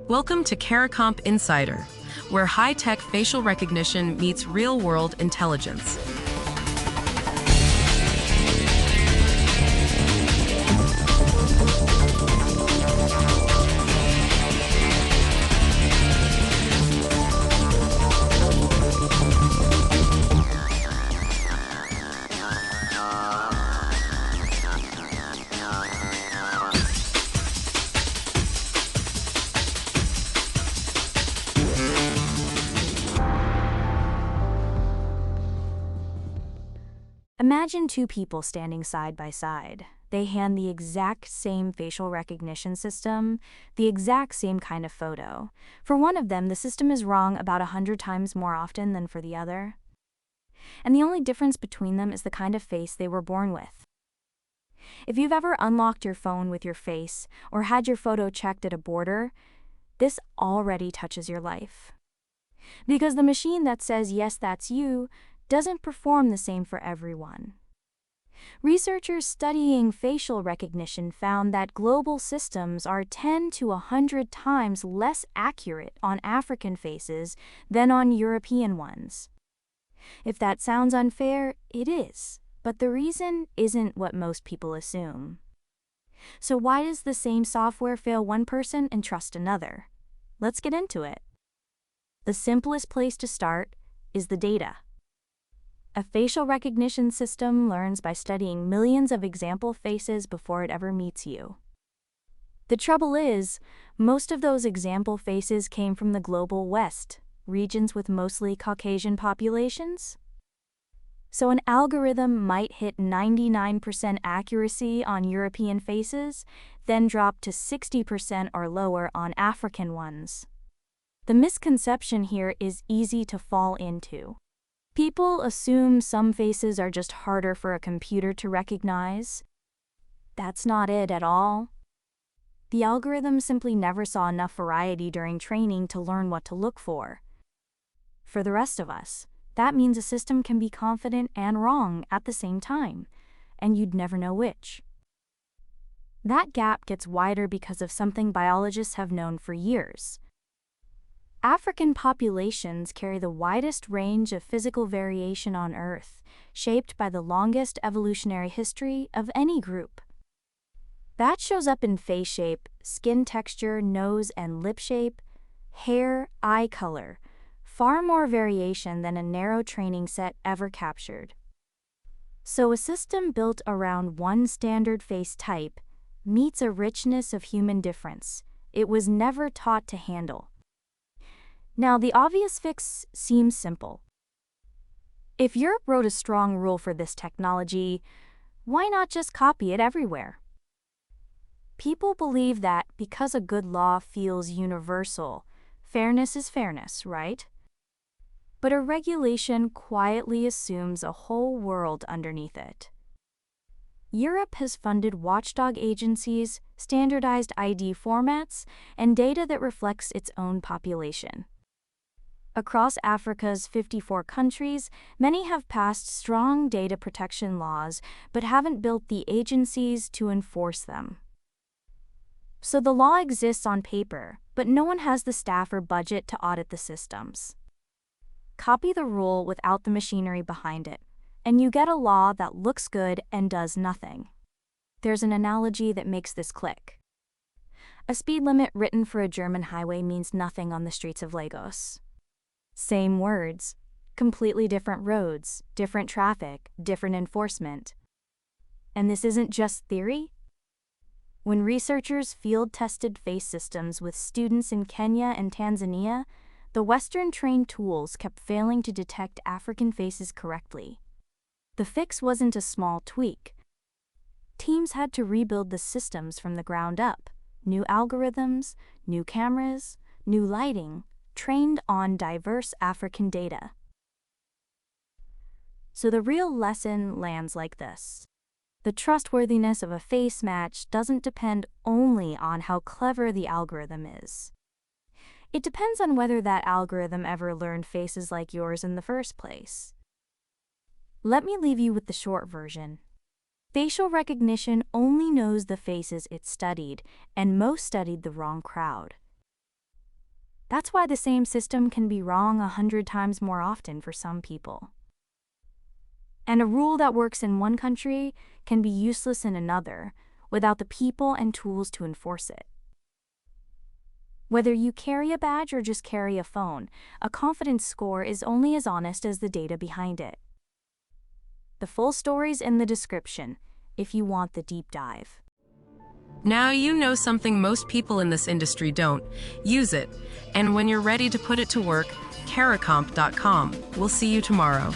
Welcome to Caricomp Insider, where high-tech facial recognition meets real-world intelligence. Imagine two people standing side by side. They hand the exact same facial recognition system, the exact same kind of photo. For one of them, the system is wrong about 100 times more often than for the other. And the only difference between them is the kind of face they were born with. If you've ever unlocked your phone with your face or had your photo checked at a border, this already touches your life. Because the machine that says, "Yes, that's you," doesn't perform the same for everyone. Researchers studying facial recognition found that global systems are 10 to 100 times less accurate on African faces than on European ones. If that sounds unfair, it is, but the reason isn't what most people assume. So why does the same software fail one person and trust another? Let's get into it. The simplest place to start is the data. A facial recognition system learns by studying millions of example faces before it ever meets you. The trouble is, most of those example faces came from the global West, regions with mostly Caucasian populations. So an algorithm might hit 99% accuracy on European faces, then drop to 60% or lower on African ones. The misconception here is easy to fall into. People assume some faces are just harder for a computer to recognize. That's not it at all. The algorithm simply never saw enough variety during training to learn what to look for. For the rest of us, that means a system can be confident and wrong at the same time, and you'd never know which. That gap gets wider because of something biologists have known for years. African populations carry the widest range of physical variation on Earth, shaped by the longest evolutionary history of any group. That shows up in face shape, skin texture, nose and lip shape, hair, eye color, far more variation than a narrow training set ever captured. So a system built around one standard face type meets a richness of human difference it was never taught to handle. Now, the obvious fix seems simple. If Europe wrote a strong rule for this technology, why not just copy it everywhere? People believe that because a good law feels universal, fairness is fairness, right? But a regulation quietly assumes a whole world underneath it. Europe has funded watchdog agencies, standardized ID formats, and data that reflects its own population. Across Africa's 54 countries, many have passed strong data protection laws but haven't built the agencies to enforce them. So the law exists on paper, but no one has the staff or budget to audit the systems. Copy the rule without the machinery behind it, and you get a law that looks good and does nothing. There's an analogy that makes this click. A speed limit written for a German highway means nothing on the streets of Lagos. Same words, completely different roads, different traffic, different enforcement. And this isn't just theory. When researchers field-tested face systems with students in Kenya and Tanzania, the Western-trained tools kept failing to detect African faces correctly. The fix wasn't a small tweak. Teams had to rebuild the systems from the ground up. New algorithms, new cameras, new lighting, trained on diverse African data. So the real lesson lands like this. The trustworthiness of a face match doesn't depend only on how clever the algorithm is. It depends on whether that algorithm ever learned faces like yours in the first place. Let me leave you with the short version. Facial recognition only knows the faces it studied, and most studied the wrong crowd. That's why the same system can be wrong 100 times more often for some people. And a rule that works in one country can be useless in another without the people and tools to enforce it. Whether you carry a badge or just carry a phone, a confidence score is only as honest as the data behind it. The full story's in the description if you want the deep dive. Now you know something most people in this industry don't. Use it. And when you're ready to put it to work, Caracomp.com. We'll see you tomorrow.